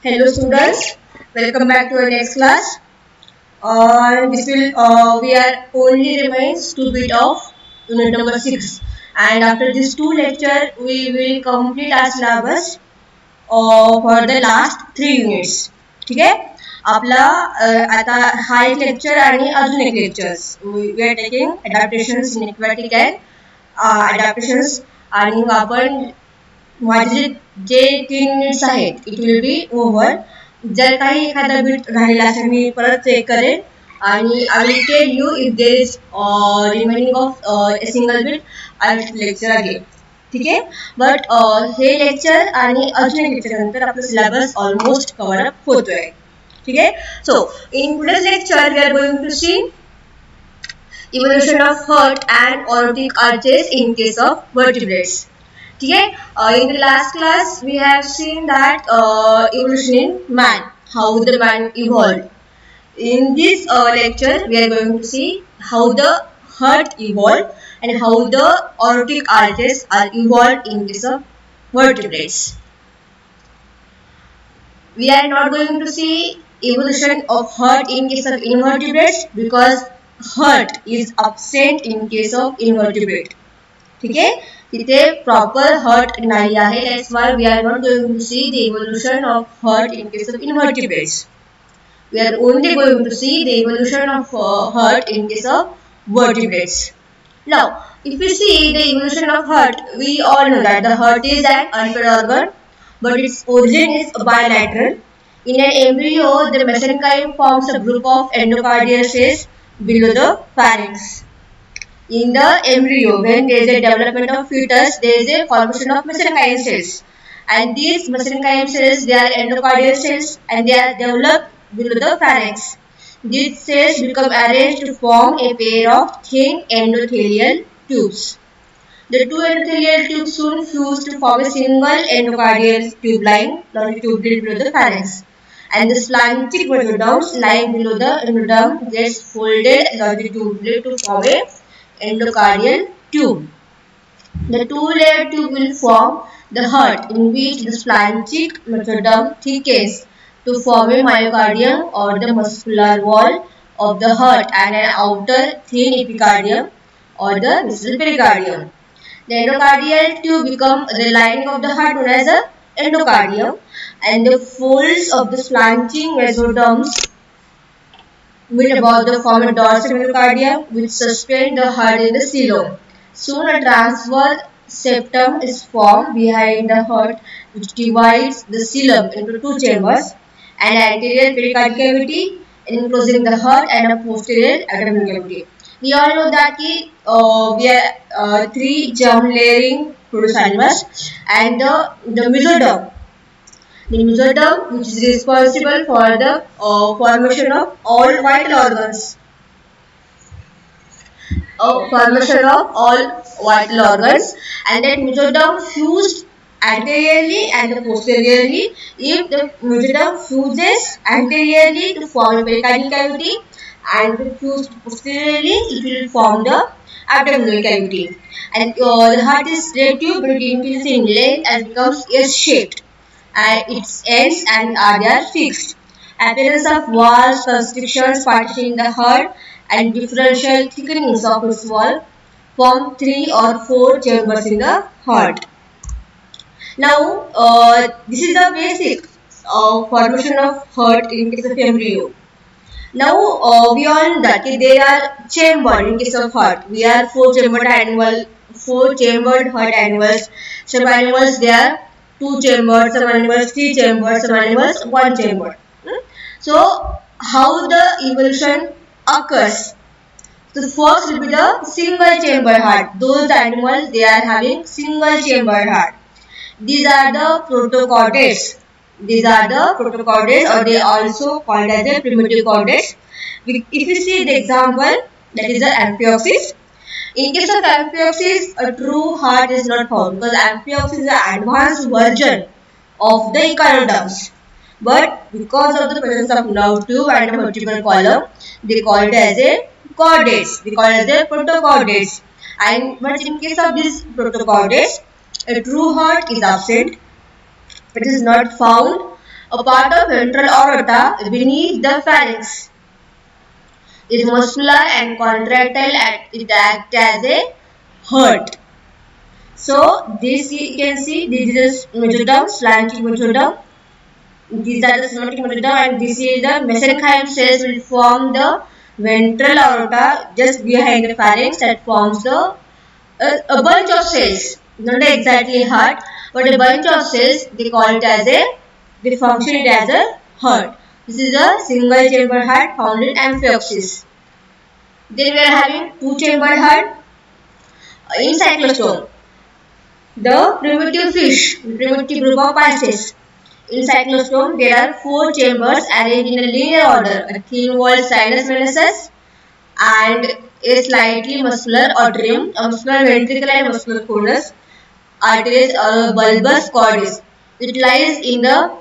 Hello students, welcome back to our next class. This will we are only remains two bit of unit number 6, and after these two lecture we will complete our syllabus for the last 3 units. ठीक आहे. आपला आता हा एक lecture आणि अजून एक lectures we are taking adaptations in aquatic and adaptations आणि आपण माझे जे 3 मिनिट्स आहेत इट विल बी ओव्हर. जर काही एखादा बीट राहिला असेल मी परत चेक करेन आणि I will tell you if there is remaining of a single bit I will lecture again. ठीक आहे. बट हे लेक्चर आणि अजून एक लेक्चर नंतर आपलं सिलेबस ऑलमोस्ट कव्हर अप होतोय. ठीक आहे. So in today's lecture we are going to see evolution of heart and aortic arches in case of vertebrates. ठीक है. In the last class we have seen that evolution in man, how the man evolved. In this lecture we are going to see how the heart evolved and how the aortic arches are evolved in case of vertebrates. We are not going to see evolution of heart in case of invertebrates because heart is absent in case of invertebrate. ठीक आहे. तिथे proper heart नाही आहे. That's why we are not going to see the evolution of heart in case of invertebrates. We are only going to see the evolution of heart in case of vertebrates. Now, if we see the evolution of heart, we all know that the heart is an unpaired organ, but its origin is bilateral. In an embryo, the mesenchyme forms a group of endocardial cells below the pharynx. In the embryo, when there is a development of fetus, there is a formation of mesenchyme cells, and these mesenchyme cells they are endocardial cells and they are developed below the pharynx. These cells become arranged to form a pair of thin endothelial tubes. The two endothelial tubes soon fuse to form a single endocardial tube line longitudinally below the pharynx, and the splanchnic mesoderm lying below the endoderm gets folded longitudinally to form a endocardial tube. The two-layered tube will form the heart, in which the splanchnic mesoderm thickens to form a myocardium or the muscular wall of the heart and an outer thin epicardium or the visceral pericardium. The endocardial tube becomes the lining of the heart known as the endocardium, and the folds of the splanchnic mesoderms meet above the form a dorsal myocardium which suspend the heart in the coelom. Soon a transverse septum is formed behind the heart which divides the coelom into two chambers, an anterior pericardial cavity enclosing the heart and a posterior abdominal cavity. We all know that we are three germ layering produce animals, and the mesoderm. The mesoderm, which is responsible for the formation of all vital organs. Formation of all vital organs, and that mesoderm fused anteriorly and posteriorly. If the mesoderm fuses anteriorly to form a pericardial cavity and fused posteriorly, it will form the abdominal cavity. And the heart is relative but increases in length and becomes S-shaped. Its ends and they are fixed. Appearance of walls, constrictions, partitioning the heart, and differential thickenings of its wall form 3 or 4 chambers in the heart. Now, this is the basic formation of heart in case of embryo. Now, we all know that there are chambered in case of heart. We are 4-chambered heart animals. Some animals they are 2 chambered, some animals 3 chambered, some animals 1 chambered. So, how the evolution occurs? So, the first will be the single chambered heart. Those animals they are having single chambered heart. These are the protochordates. Or they are also called as the primitive chordates. If you see the example, that is the Amphioxus. In case of Amphioxus, a true heart is not found because Amphioxus is an advanced version of the Echinoderms. But because of the presence of nerve tube and a vertebral column, they call it as a chordates. They call it as a protochordates. But in case of these protochordates, a true heart is absent. It is not found A part of ventral aorta beneath the pharynx is muscular and contractile and it acts as a heart. So this you can see this is mesoderm, slanting mesoderm. These are the somatic mesoderm and this is the mesenchyme cells will form the ventral aorta just behind the pharynx that forms the a bunch of cells, not exactly heart, but a bunch of cells. They call it as a, they function it as a heart. This is a single chamber heart found in Amphioxus. Then we are having two chambered heart in cyclostome. The primitive fish, the primitive group of passes. In cyclostome, there are four chambers arranged in a linear order: a thin-walled sinus venosus and a slightly muscular atrium, a muscular ventricle and muscular conus, arteries or bulbous cordis. It lies in the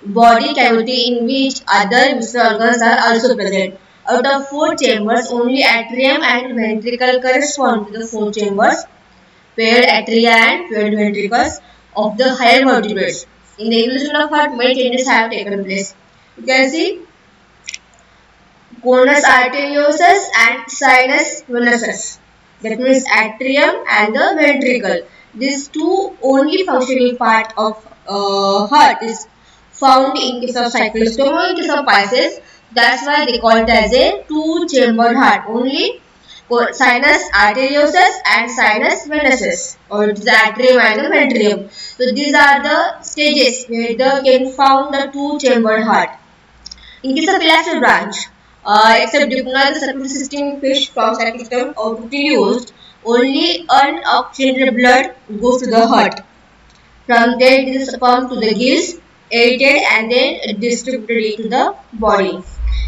body cavity in which other visceral organs are also present. Out of four chambers, only atrium and ventricle correspond to the four chambers, paired atria and paired ventricles of the higher vertebrates. In the evolution of heart, many changes have taken place. You can see conus arteriosus and sinus venosus. That means atrium and the ventricle. These two only functioning part of heart is found in case of cyclostome, in case of Pisces. That's why they call it as a two-chambered heart. Only sinus arteriosus and sinus venosus, or it is the atrium and the ventrium. So these are the stages where they can found the two-chambered heart. In case of elastic branch, except Dipuna, the circulating fish from cyclostome or Putilius, only unoxygenated blood goes to the heart. From there it is pumped to the gills, aerated and then distributed into the body.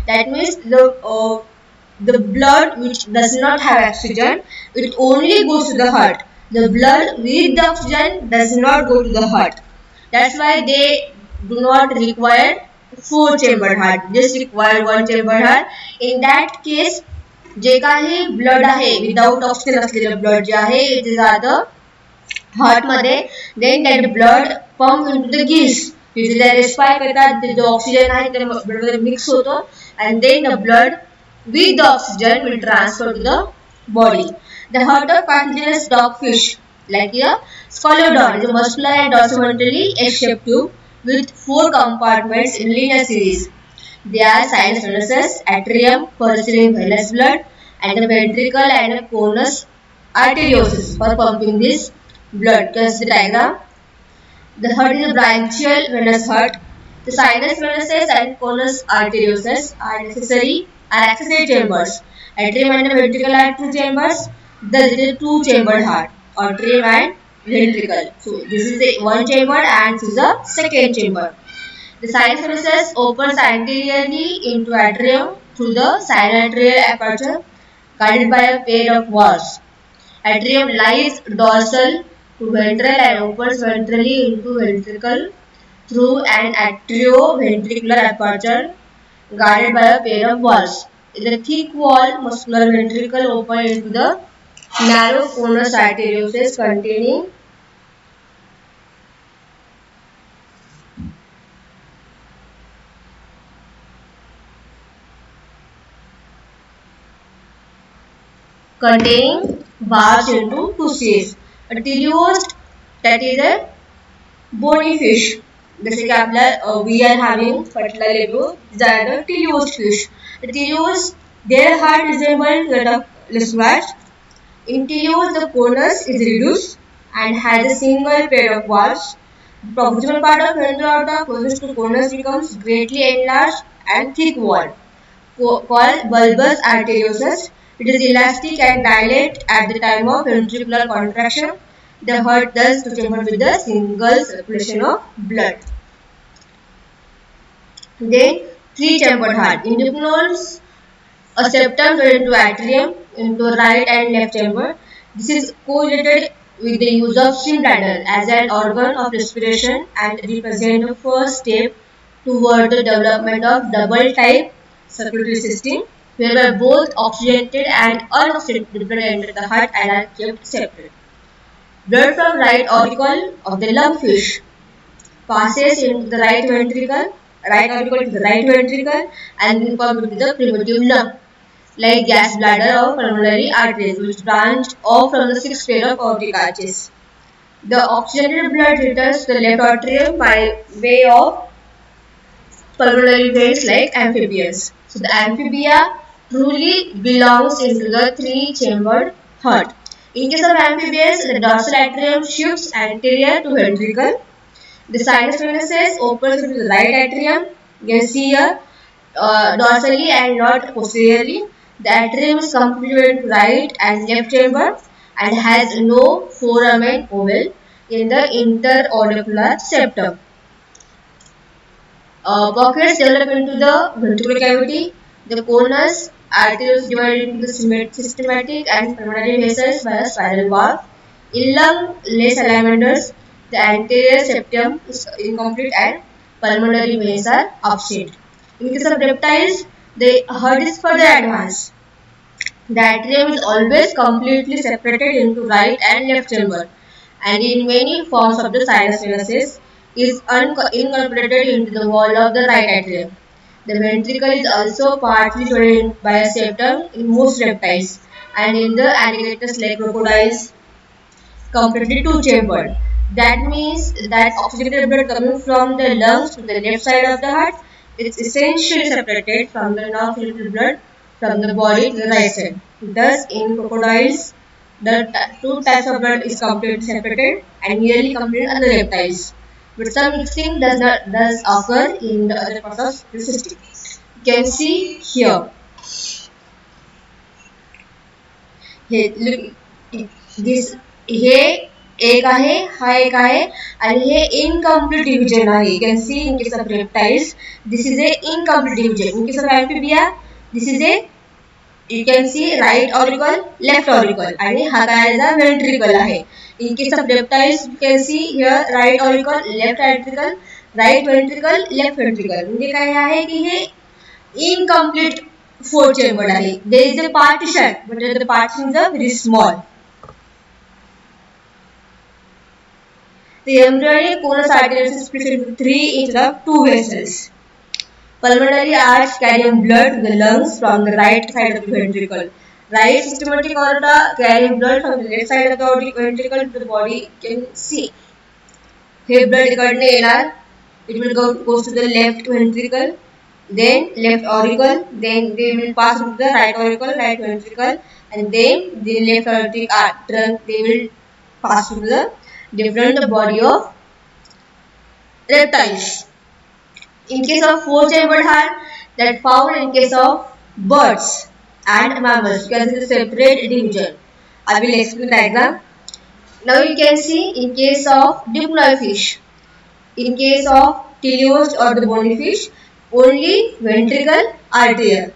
That means the blood which does not have oxygen, it only goes to the heart. The blood with the oxygen does not go to the heart. That's why they do not require four chambered heart, just require one chambered heart. In that case, जे काही blood आहे without oxygen असलेलं blood जे आहे it is are the heart मध्ये, then that blood pump into the gills, तिथे ते respire करतात, जो ऑक्सिजन आहे ते ब्लड मध्ये मिक्स होतो and then the blood with the oxygen will transfer to the body. The heart of cartilaginous dogfish, like a Scalodon, is a muscular and dorsoventrally egg-shaped tube with four compartments in linear series. They are sinus venosus, atrium for receiving venous blood, and the ventricle and the conus arteriosus for pumping this blood. Just the diagram. The heart is a branchial venous heart. The sinus venosus and conus arteriosus are accessory chambers. Atrium and the ventricle are two chambers. Thus it is a two-chambered heart. Atrium and ventricle. So this is the one chamber and this is the second chamber. The sinus venosus opens anteriorly into atrium through the sinoatrial aperture, guarded by a pair of walls. Atrium lies dorsal to ventral and opens ventrally into ventricle through an atrioventricular aperture, guarded by a pair of walls. The thick wall muscular ventricle open into the narrow conus arteriosus containing barbs into two series. A teleost, that is a bony fish. जसे की आपल्या we are having पटला लेगो, these are the teleost fish. The teleost, their heart resembles that of Liswat. In teleost, the conus is reduced and has a single pair of valves. The proximal part of ventral aorta closest to conus becomes greatly enlarged and thick walled, called bulbous arteriosus. It is elastic and dilate at the time of ventricular contraction. The heart thus to chamber with the single circulation of blood. Then three-chambered heart. In dipnones, a septum goes into atrium, into right and left chamber. This is correlated with the use of swim bladder as an organ of respiration and represent the first step toward the development of double-type circulatory system, whereby both oxygenated and unoxygenated blood enter the heart and are kept separate. Blood from right auricle of the lungfish passes into the right ventricle right auricle to the right ventricle and incorporate to the primitive lung, like gas bladder or pulmonary arteries, which branch off from the sixth pair of aortic arches. The oxygenated blood returns to the left atrium by way of pulmonary veins like amphibians. So the amphibia truly belongs into the three-chambered heart. In case of amphibians, the dorsal atrium shifts anterior to ventricle. The sinus venuses opens into the right atrium. You can see here dorsally and not posteriorly. The atrium is completely right and left chamber and has no foramen oval in the interauricular septum. Pockets develop into the ventricular cavity. The conus arteries divided into the systematic and pulmonary vessels by a spiral valve. In lung, less salamanders, the anterior septum is incomplete and pulmonary veins are absent. In case of reptiles, the heart is further advanced. The atrium is always completely separated into right and left chamber, and in many forms of the sinus venuses is incorporated into the wall of the right atrium. The ventricle is also partly joined by a septum in most reptiles, and in the alligators like crocodiles, completely two-chambered. That means that oxygenated blood coming from the lungs to the left side of the heart is essentially separated from the non-filtered blood from the body to the right side. Thus, in crocodiles, the two types of blood is completely separated and nearly complete in the reptiles. But some mixing does occur in the other parts of the system. You can see here. Look, this हे एक आहे, हा एक आहे आणि हे incomplete division आहे. You can see in case of reptiles this is a incomplete division. In case of amphibia this is a you can see right auricle left auricle आणि हा काय वेंट्रिकल आहे. In case of reptiles you can see here right auricle left ventricle right ventricle left ventricle. म्हणजे काय आहे की हे incomplete four chamber आहे. There is a partition but the partition is a very small. The embryonic conus arteries is split into three instead of two vessels. Pulmonary arch carrying blood to the lungs from the right side of the ventricle. Right systematic aorta carrying blood from the left side of the ventricle to the body. You can see. Here blood इकडने येणार. It will goes to the left ventricle, then left auricle, then they will pass through the right auricle, right ventricle, and then the left aortic trunk they will pass through the different body of reptiles. In case of four-chambered heart, that found in case of birds and mammals, you can see the separate division. I will explain the diagram. Now you can see in case of diploid fish, in case of teleost or the bony fish, only ventricle arterial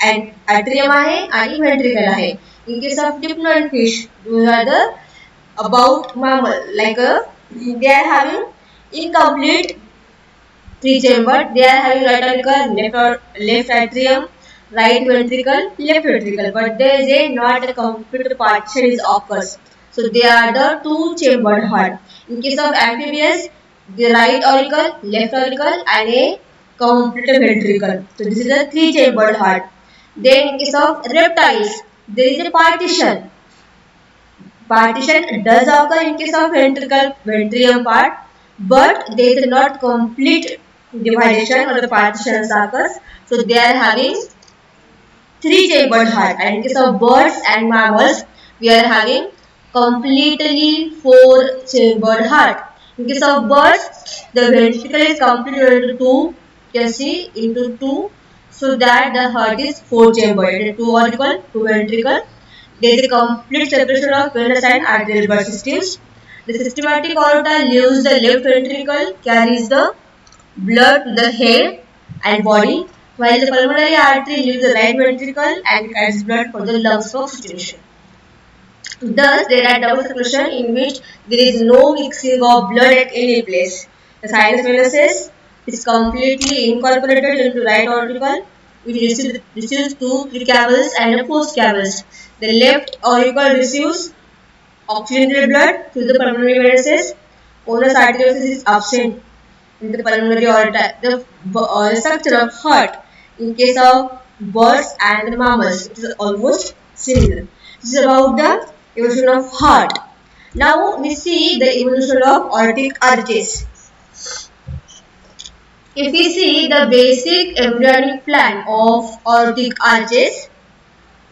and atrium आहे आणि ventricle आहे. In case of diploid fish, those are the about mammal, like they are having incomplete three chamber. They are having right auricle, left atrium, right ventricle, left ventricle, but there is a not a complete partition is occurs. So they are the two chambered heart. In case of amphibians, the right auricle, left auricle, and a complete ventricle. So this is a three chambered heart. Then in case of reptiles, there is a partition. Partition does occur in case of ventricle part, but there is not complete division or the partitions occurs. So they are having three chambered heart. And in case of birds and mammals, we are having completely four chambered heart. In case of birds, the ventricle is completely into two. You can see into two, so that the heart is four chambered. Two auricle, two ventricle. There is a complete separation of venous and arterial blood systems. The systematic aorta leaves the left ventricle, carries the blood to the head and body, while the pulmonary artery leaves the right ventricle and carries blood for the lungs for oxygenation. Thus, there are double circulation in which there is no mixing of blood at any place. The sinus venuses is completely incorporated into right auricle, which receives two precavals and a postcavals. The left auricle receives oxygenated blood to the pulmonary venuses. Conus arteriosus is absent. in the pulmonary aorta. The structure of heart in case of birds and mammals, it is almost similar. This is about the evolution of heart. Now we see the evolution of aortic arches. If we see the basic embryonic plan of aortic arches,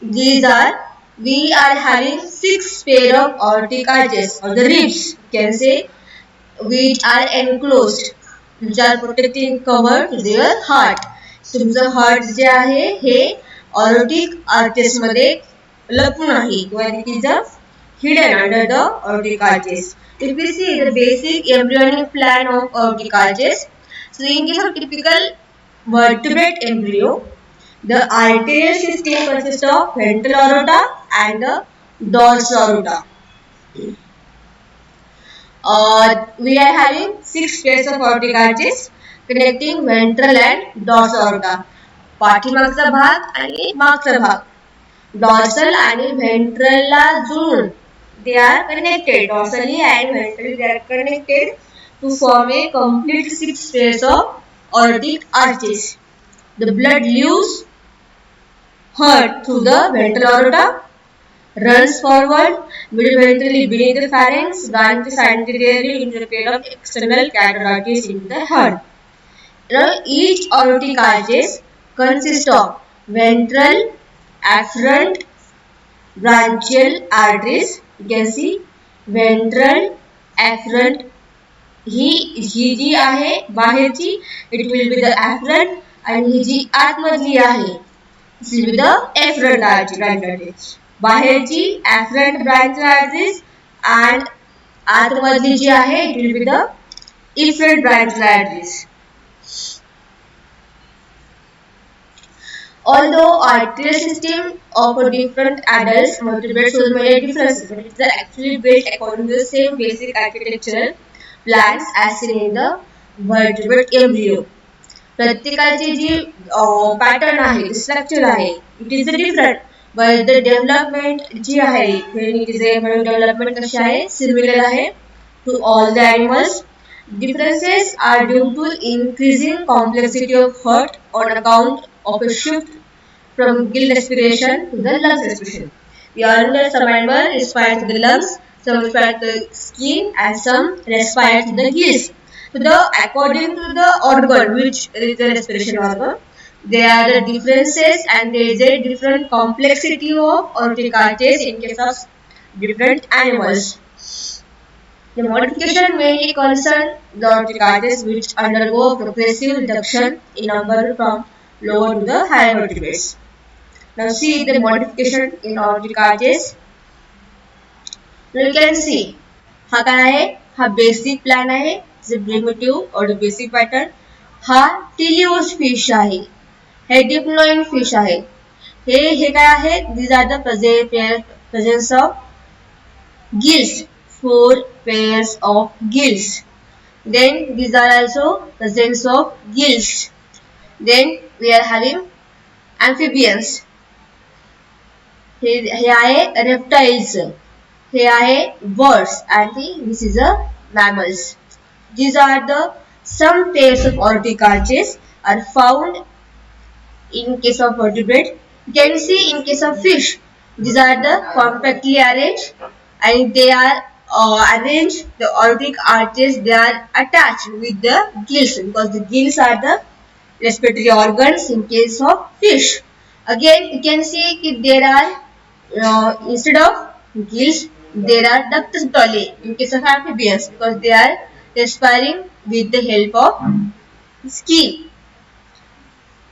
these are, we are having 6 pair of aortic arches or the ribs, you can say, which are enclosed, which are protecting cover to their heart. तुमचं heart जे आहे हे aortic arches मध्ये लपून आहे किंवा it is hidden under the aortic arches. If we see the basic embryonic plan of aortic arches, so in case of typical vertebrate embryo, the arterial system consists of ventral aorta and the dorsal aorta. We are having 6 pairs of aortic arches connecting ventral and dorsal aorta. पाठीमागचा भाग आणि मागचा भाग dorsal आणि ventral ला जुळून they are connected, dorsally and ventrally they are connected to form a complete 6 pairs of aortic arches. The blood leaves heart through the ventral aorta, runs forward mid-ventrally beneath the pharynx, branches anteriorly into the pair of external carotid arteries into the heart. Now, each aortic arches consists of ventral, afferent, branchial arteries. You can see ventral, afferent. ही जी आहे बाहेरची, it will be the afferent, आणि ही जी आतमधली आहे, this will be the afferent arteries. बाहेरची afferent branchial arteries and आतमधली जी आहे, it will be the efferent branchial arteries. Although arterial system of different adult vertebrates shows many differences, but it is actually built according to the same basic architectural plans as seen in the vertebrate embryo. प्रत्येकाची जी pattern आहे, structure आहे, it is different, but the development जी आहे, it is development कशी आहे, similar आहे to all the animals. Differences are due to increasing complexity of heart on account of a shift from gill respiration to the lungs respiration. We all know that some animals respire to the lungs, some respire to the skin, and some respire to the gills. So, according to the organ, which is the respiration organ, there are the differences and there is a different complexity of aortic arches in case of different animals. The modification mainly concern the aortic arches which undergo progressive reduction in number from lower to the higher vertebrates. Now see the modification in aortic arches. Now you can see, हा काय आहे, हा basic plan आहे, primitive और basic pattern. हा टिलिओस fish आहे, हे डिप्लॉइन fish आहे. हे काय आहे, these are the presence of gills, 4 pairs of gills. Then these are also presence of gills. Then we are having amphibians. हे आहे reptiles. हे आहे birds and this is a mammals. These are the some pairs of aortic arches are found in case of vertebrate. You can see in case of fish, these are the compactly arranged and they are arranged, the aortic arches, they are attached with the gills because the gills are the respiratory organs in case of fish. Again you can see that there are instead of gills there are ductus dulli in case of amphibians because they are respiring with the help of skin.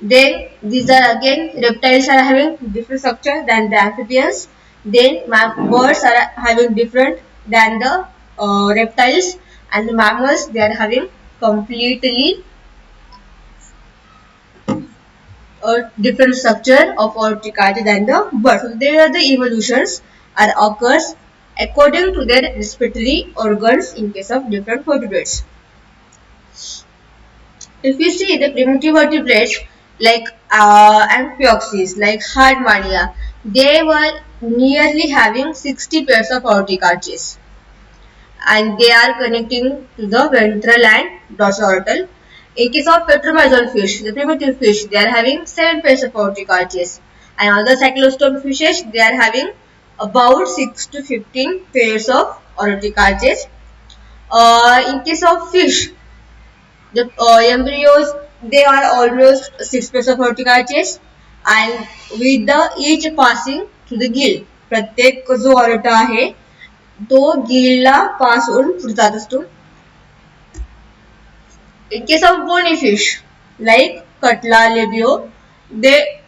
Then these are again reptiles are having different structure than the amphibians. Then birds are having different than the reptiles, and the mammals they are having completely different structure of aortic artery than the birds. So there are the evolutions are occurs according to their respiratory organs in case of different vertebrates. If we see the primitive vertebrates like Amphioxus, like Hardmania, they were nearly having 60 pairs of aortic arches. and they are connecting to the ventral and dorsolateral. In case of petromazole fish, the primitive fish, they are having 7 pairs of aortic arches, and all the cyclostome fishes, they are having about 6 to 15 pairs of aortic arches. In case of fish, the embryos, they are almost 6 pairs of aortic arches, and with the each passing to the gill. प्रत्येक जो aorta आहे तो गिलला पास होऊन पुढे जात असतो. In case of bony fish like cutla, labio, they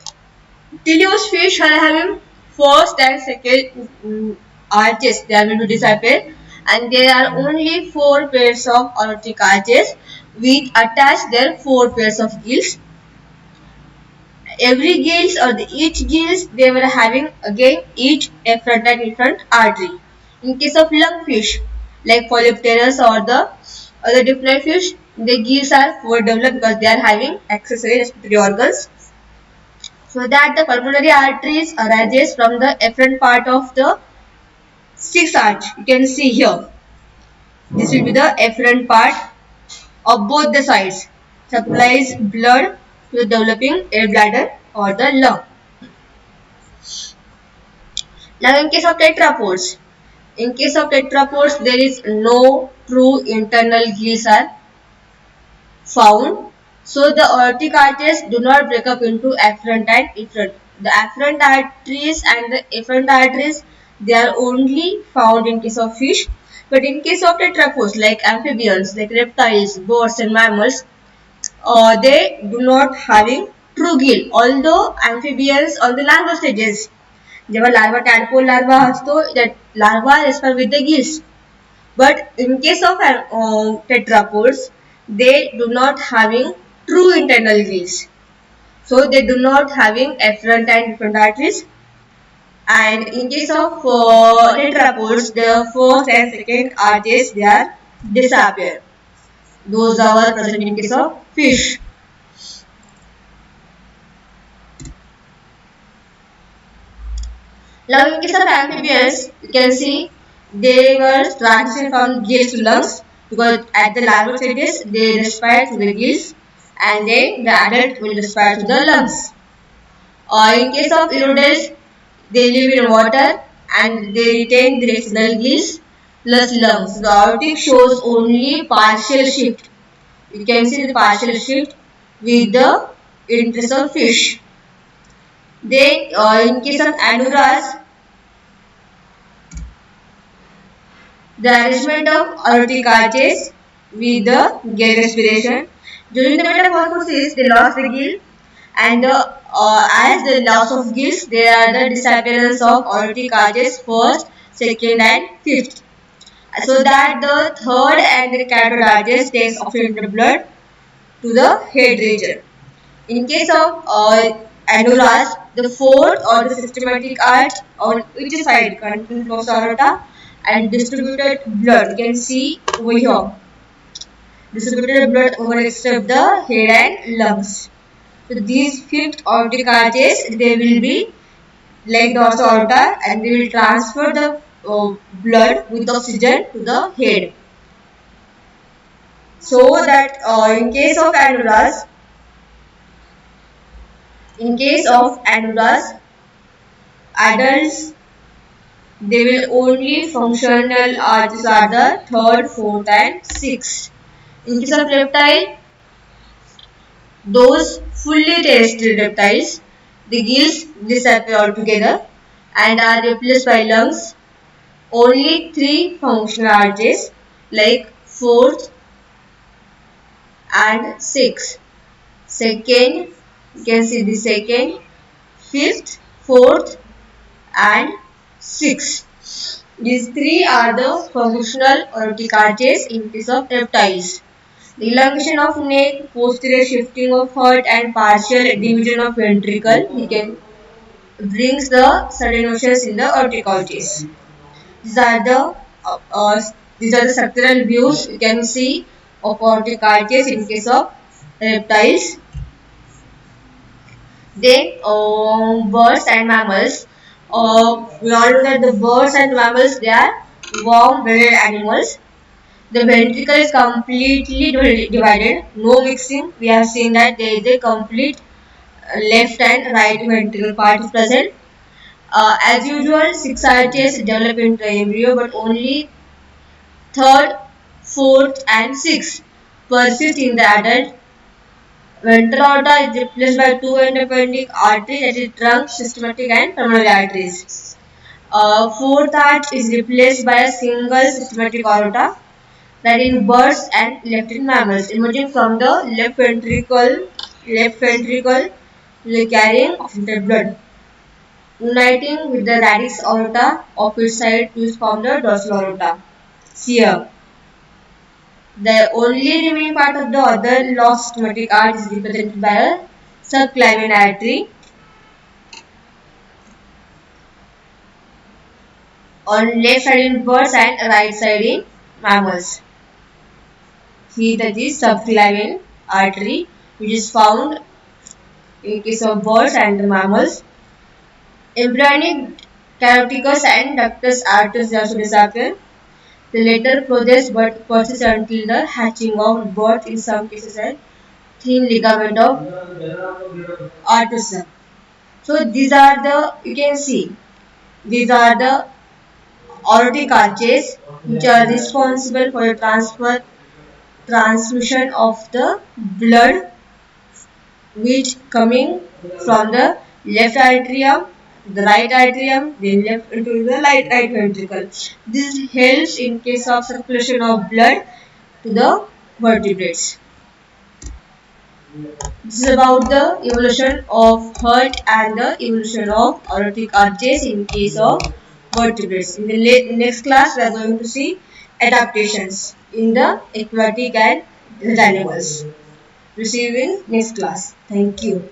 teleost fish are having first and second arches. They are going to disappear, and there are only 4 pairs of aortic arches with attached their 4 pairs of gills. Every gills or each gills, they were having again each efferent and efferent artery. In case of lungfish like Polypterus or the other different fish, the gills are developed because they are having accessory respiratory organs. So that the pulmonary arteries arises from the efferent part of the 6th arch. You can see here. This will be the efferent part of both the sides. Supplies blood to the developing air bladder or the lung. Now in case of tetrapods, there is no true internal gills are found. So the aortic arteries do not break up into afferent and efferent. The afferent arteries and the efferent arteries, they are only found in case of fish. But in case of tetrapods like amphibians, like reptiles, birds and mammals, they do not having true gill. Although amphibians on the larval stages, जेव्हा larva tadpole larva असतो, that larva is found with the gills. But in case of tetrapods, they do not having true internal gills. So they do not having efferent and efferent arteries. And in case of tetrapods, the first and second arteries, they are disappear. Those are present in case of fish. Now in case of amphibians, you can see they were transitioned from gills to lungs, because at the larval stages they respire through the gills, and then the adult will respire through the lungs. In case of iridodes, they live in water and they retain the external gills plus lungs. The aortic shows only partial shift. You can see the partial shift with the interest of fish. Then in case of anuras, the arrangement of aortic arches with the gill respiration. During the metamorphosis, they lost the gill, and as the loss of gills, there are the disappearance of aortic arches first, second, and fifth. So that the third and the carotid arches takes oxygen in the blood to the head region. In case of anuras, the fourth or the systematic arch on each side contains closed aorta and distributed blood. You can see over here. Distributed blood over except the head and lungs. So these fifth aortic arches, they will be like dorsal aorta, and they will transfer the blood with oxygen to the head. So that in case of anuras, adults, they will only functional arches are the third, fourth, and sixth. In case of reptile, those fully terrestrial reptiles, the gills disappear altogether and are replaced by lungs. Only 3 functional arches like fourth and sixth. Second, you can see the second, fifth, fourth, and sixth. These 3 are the functional aortic arches in case of reptiles. The elongation of neck, posterior shifting of heart, and partial division of ventricle, brings the stenosis in the aortic arches. These are the structural views you can see of aortic arches in case of reptiles. Then birds and mammals. We all know that the birds and mammals, they are warm-blooded animals. The ventricle is completely divided, no mixing. We have seen that there is a complete left and right ventricle part is present. As usual, 6 RTs develop in the embryo, but only third, fourth, and sixth persist in the adult. Ventral aorta is replaced by two independent arteries, that is trunk, systematic, and pulmonary arteries. Fourth arch is replaced by a single systematic aorta, that in birds and left in mammals, emerging from the left ventricle, carrying oxygenated blood, uniting with the radix aorta of its side to form the dorsal aorta. Here, the only remaining part of the other lost systematic arch is represented by a subclavian artery on left side in birds and right side in mammals. Here that is subclavian artery, which is found in case of birds and mammals. Embryonic caroticus and ductus arteries also disappear. The latter progress but persists until the hatching of birth, in some cases a thin ligament of artisan. So these are the, you can see, these are the aortic arches which are responsible for the transmission of the blood, which coming from the left atrium, the right atrium, then left into the right ventricle. This helps in case of circulation of blood to the vertebrates. This is about the evolution of heart and the evolution of aortic arches in case of vertebrates. In the next class, we are going to see adaptations in the aquatic and animals. We'll see you in next class. Thank you.